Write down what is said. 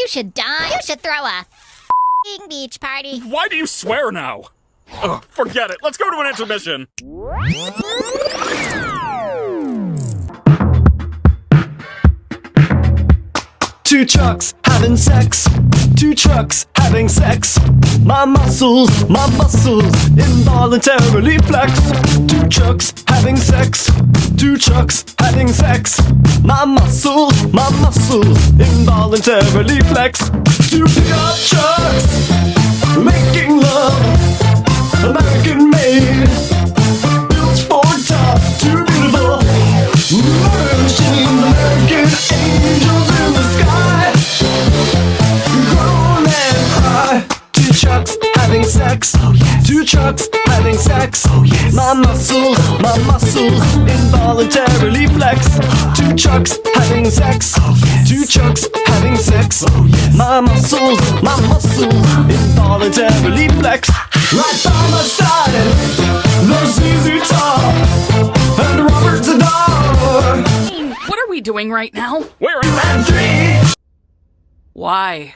should die. You should throw a beach party. Why do you swear now? Ugh, forget it. Let's go to an intermission. Two trucks having sex. Two trucks having sex. My muscles, involuntarily flex. Two trucks having sex. Two trucks having sex. My muscles, involuntarily flex. Two pickup trucks making love, American made, built for tough, too beautiful. Machine, American angels in the sky, groan and cry. Two trucks having sex. Oh yes. Two trucks having sex. Oh yes. My muscles, involuntarily flex. Two trucks having sex. Oh yes. Two trucks having sex. Oh yes. My muscles, involuntarily flex. Right by my side, there's ZZ Top and Robert Zadar. What are we doing right now? We're in And three. Why?